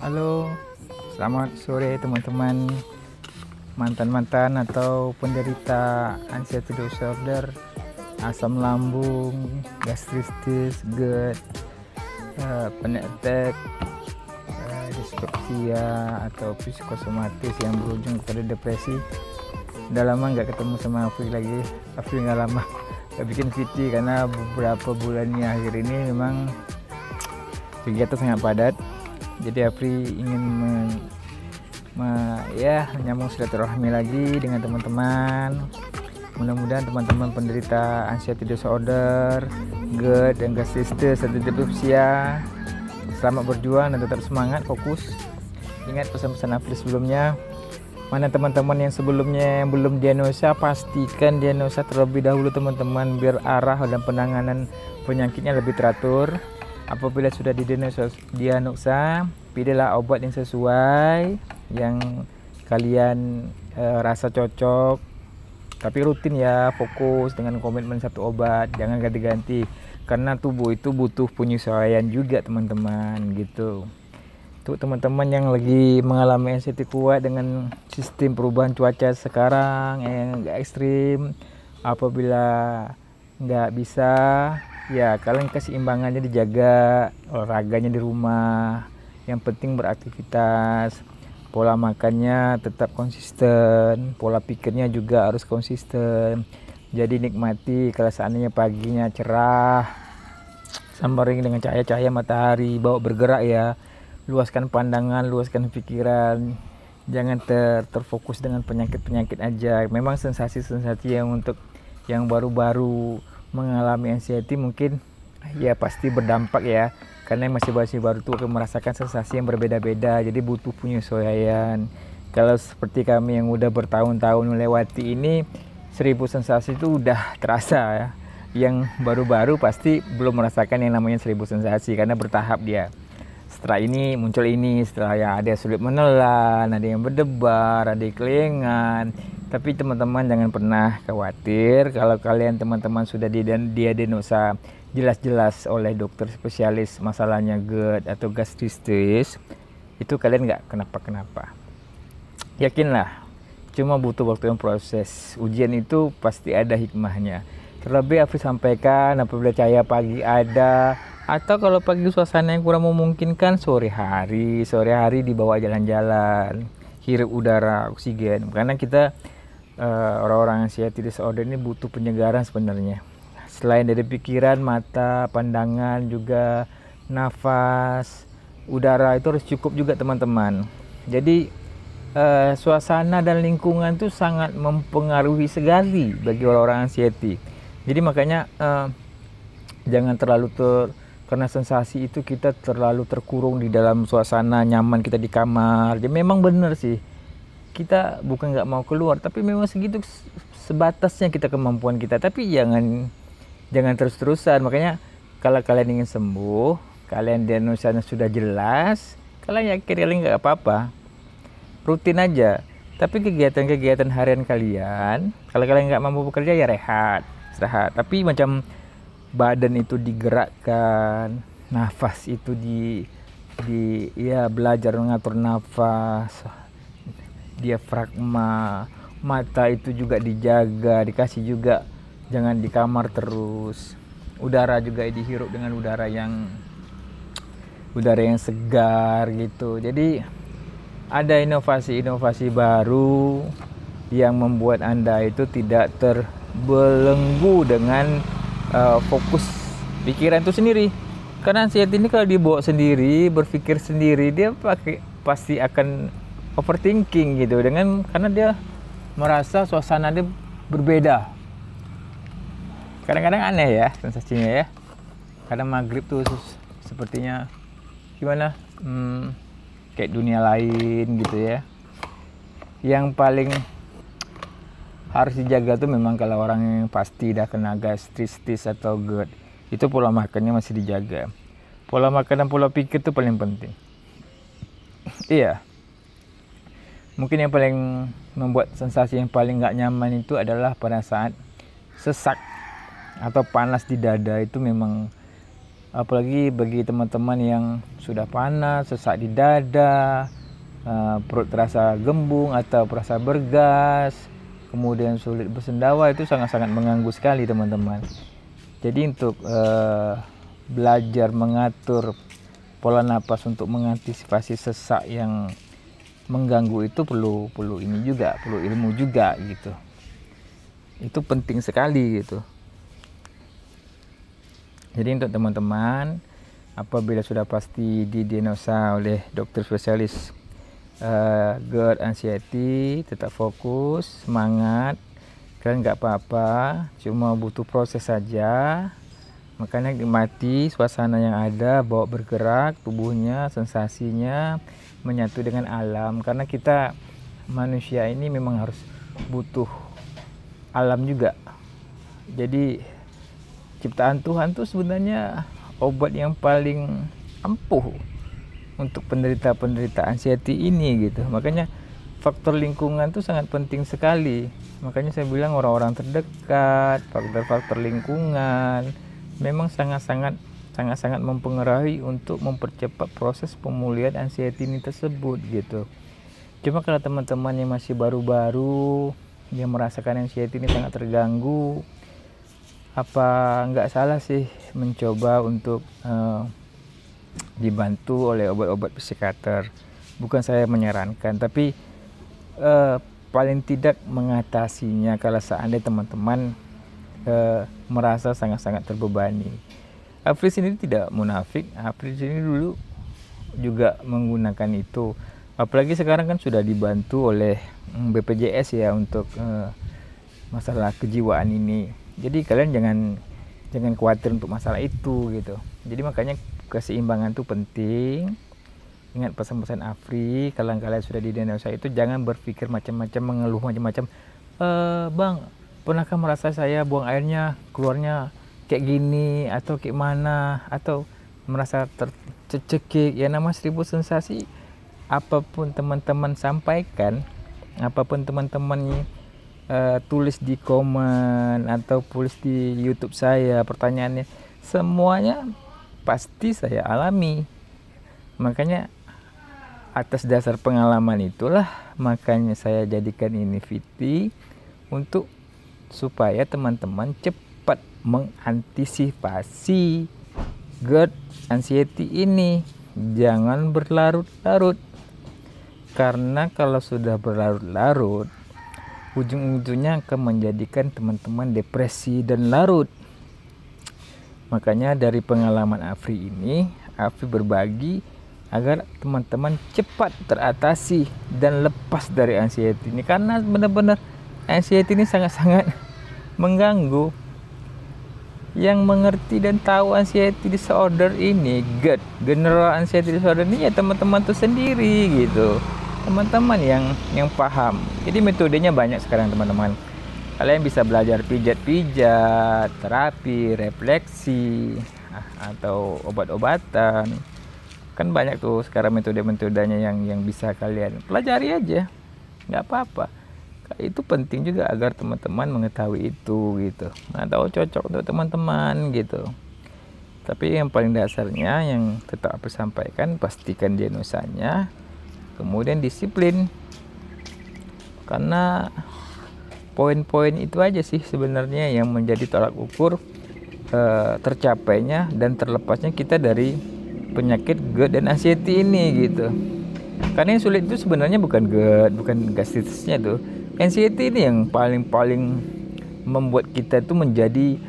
Halo, selamat sore teman-teman, mantan-mantan atau penderita anxiety disorder, asam lambung, gastritis, GERD, panic attack, dispepsia atau psikosomatis yang berujung pada depresi. Udah lama nggak ketemu sama Afri lagi. Afri nggak lama nggak bikin VT karena beberapa bulannya akhir ini memang kegiatan sangat padat. Jadi Afri ingin menyambung silaturahmi lagi dengan teman-teman. Mudah-mudahan teman-teman penderita anxiety disorder, GERD dan gastritis atau dispepsia selamat berjuang dan tetap semangat, fokus. Ingat pesan-pesan Afri sebelumnya. Mana teman-teman yang sebelumnya yang belum diagnosa, pastikan diagnosa terlebih dahulu teman-teman, biar arah dan penanganan penyakitnya lebih teratur. Apabila sudah didiagnosa, pilihlah obat yang sesuai, yang kalian rasa cocok. Tapi rutin ya, fokus dengan komitmen satu obat, jangan ganti-ganti. Karena tubuh itu butuh penyesuaian juga teman-teman gitu. Untuk teman-teman yang lagi mengalami anxiety kuat dengan sistem perubahan cuaca sekarang yang agak ekstrim, apabila nggak bisa, ya kalian keseimbangannya dijaga, olahraganya di rumah, yang penting beraktivitas, pola makannya tetap konsisten, pola pikirnya juga harus konsisten. Jadi nikmati kalau seandainya paginya cerah, sembari dengan cahaya-cahaya matahari, bawa bergerak ya, luaskan pandangan, luaskan pikiran, jangan terfokus dengan penyakit-penyakit aja. Memang sensasi-sensasi yang untuk yang baru-baru mengalami anxiety mungkin ya pasti berdampak ya, karena yang masih baru tuh akan merasakan sensasi yang berbeda-beda, jadi butuh penyesuaian. Kalau seperti kami yang udah bertahun-tahun melewati ini, 1000 sensasi itu udah terasa ya. Yang baru-baru pasti belum merasakan yang namanya 1000 sensasi karena bertahap dia. Setelah ini muncul ini, setelah ya ada sulit menelan, ada yang berdebar, ada yang kelingan. Tapi teman-teman jangan pernah khawatir kalau kalian teman-teman sudah didiagnosa jelas-jelas oleh dokter spesialis masalahnya GERD atau gastritis, itu kalian nggak kenapa-kenapa. Yakinlah, cuma butuh waktu yang proses. Ujian itu pasti ada hikmahnya. Terlebih Afri sampaikan apabila cahaya pagi ada, atau kalau pagi suasana yang kurang memungkinkan, sore hari dibawa jalan-jalan, hirup udara, oksigen. Karena kita orang-orang anxiety disorder ini butuh penyegaran sebenarnya. Selain dari pikiran, mata, pandangan, juga nafas, udara itu harus cukup juga teman-teman. Jadi suasana dan lingkungan itu sangat mempengaruhi sekali bagi orang-orang anxiety. Jadi makanya jangan terlalu karena sensasi itu kita terlalu terkurung di dalam suasana nyaman kita di kamar. Jadi memang benar sih, kita bukan nggak mau keluar, tapi memang segitu sebatasnya kita kemampuan kita. Tapi jangan terus-terusan. Makanya kalau kalian ingin sembuh, kalian diagnosanya sudah jelas, kalian yakin kalian nggak apa-apa, rutin aja. Tapi kegiatan-kegiatan harian kalian, kalau kalian nggak mampu bekerja ya rehat, istirahat. Tapi macam badan itu digerakkan, nafas itu ya belajar mengatur nafas, diafragma, mata itu juga dijaga, dikasih juga, jangan di kamar terus. Udara juga dihirup dengan udara yang segar gitu. Jadi ada inovasi-inovasi baru yang membuat Anda itu tidak terbelenggu dengan fokus pikiran itu sendiri. Karena anxiety ini kalau dibawa sendiri, berpikir sendiri, dia pasti akan overthinking gitu, karena dia merasa suasana dia berbeda. Kadang-kadang aneh ya sensasinya ya. Kadang maghrib tuh sepertinya gimana, kayak dunia lain gitu ya. Yang paling harus dijaga tuh memang kalau orang yang pasti udah kena gastritis atau GERD, itu pola makannya masih dijaga. Pola makan dan pola pikir itu paling penting. Iya. Mungkin yang paling membuat sensasi yang paling nggak nyaman itu adalah pada saat sesak atau panas di dada. Itu memang apalagi bagi teman-teman yang sudah panas, sesak di dada, perut terasa gembung atau terasa bergas, kemudian sulit bersendawa, itu sangat-sangat mengganggu sekali teman-teman. Jadi untuk belajar mengatur pola napas untuk mengantisipasi sesak yang mengganggu itu perlu ini juga, perlu ilmu juga gitu. Itu penting sekali gitu. Jadi untuk teman-teman, apabila sudah pasti didiagnosa oleh dokter spesialis GERD anxiety, tetap fokus, semangat. Kalian nggak apa-apa, cuma butuh proses saja. Makanya nikmati suasana yang ada, bawa bergerak tubuhnya, sensasinya menyatu dengan alam. Karena kita manusia ini memang harus butuh alam juga. Jadi ciptaan Tuhan tuh sebenarnya obat yang paling ampuh untuk penderita-penderita anxiety ini gitu. Makanya faktor lingkungan tuh sangat penting sekali. Makanya saya bilang orang-orang terdekat, faktor-faktor lingkungan memang sangat-sangat mempengaruhi untuk mempercepat proses pemulihan anxiety ini tersebut gitu. Cuma kalau teman-teman yang masih baru-baru yang merasakan anxiety ini sangat terganggu, apa nggak salah sih mencoba untuk dibantu oleh obat-obat psikiater. Bukan saya menyarankan, tapi paling tidak mengatasinya kalau seandainya teman-teman merasa sangat-sangat terbebani. Afri sendiri tidak munafik, Afri sendiri dulu juga menggunakan itu. Apalagi sekarang kan sudah dibantu oleh BPJS ya untuk masalah kejiwaan ini. Jadi kalian jangan khawatir untuk masalah itu gitu. Jadi makanya keseimbangan itu penting. Ingat pesan-pesan Afri, kalau kalian sudah didiagnosa itu jangan berpikir macam-macam, mengeluh macam-macam. Bang, pernahkah merasa saya buang airnya keluarnya kayak gini atau kayak mana, atau merasa tercekik ya, nama 1000 sensasi. Apapun teman-teman sampaikan, apapun teman-teman tulis di komen atau tulis di YouTube saya pertanyaannya, semuanya pasti saya alami. Makanya atas dasar pengalaman itulah makanya saya jadikan ini VT untuk supaya teman-teman cepat mengantisipasi GERD anxiety ini. Jangan berlarut-larut, karena kalau sudah berlarut-larut ujung-ujungnya akan menjadikan teman-teman depresi dan larut. Makanya dari pengalaman Afri ini, Afri berbagi agar teman-teman cepat teratasi dan lepas dari anxiety ini, karena benar-benar anxiety ini sangat-sangat mengganggu. Yang mengerti dan tahu anxiety disorder ini, GERD, general anxiety disorder ini ya teman-teman tuh sendiri gitu. Teman-teman yang paham. Jadi metodenya banyak sekarang teman-teman. Kalian bisa belajar pijat-pijat, terapi, refleksi, atau obat-obatan. Kan banyak tuh sekarang metode-metodenya yang bisa kalian pelajari aja. Nggak apa-apa. Itu penting juga agar teman-teman mengetahui itu gitu. Nah, tahu cocok untuk teman-teman gitu. Tapi yang paling dasarnya yang tetap aku sampaikan, pastikan diagnosanya, kemudian disiplin. Karena poin-poin itu aja sih sebenarnya yang menjadi tolak ukur tercapainya dan terlepasnya kita dari penyakit GERD dan anxiety ini gitu. Karena yang sulit itu sebenarnya bukan GERD, bukan gastritisnya tuh. Anxiety ini yang paling membuat kita tuh menjadi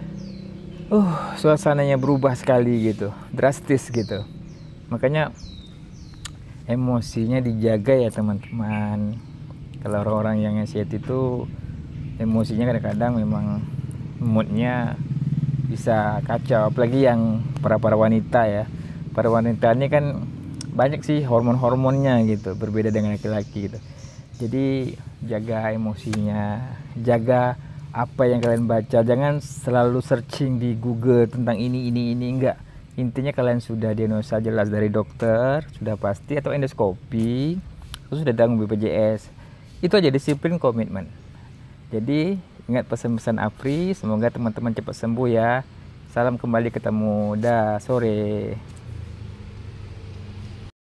suasananya berubah sekali gitu, drastis gitu. Makanya emosinya dijaga ya teman-teman. Kalau orang-orang yang anxiety itu emosinya kadang-kadang memang moodnya bisa kacau, apalagi yang para wanita ya. Para wanita ini kan banyak sih hormon-hormonnya gitu, berbeda dengan laki-laki gitu. Jadi jaga emosinya, jaga apa yang kalian baca, jangan selalu searching di Google tentang ini enggak. Intinya kalian sudah diagnosa jelas dari dokter, sudah pasti, atau endoskopi, terus sudah tanggung BPJS. Itu aja, disiplin, komitmen. Jadi ingat pesan-pesan Afri, semoga teman-teman cepat sembuh ya. Salam kembali ketemu. Dah sore.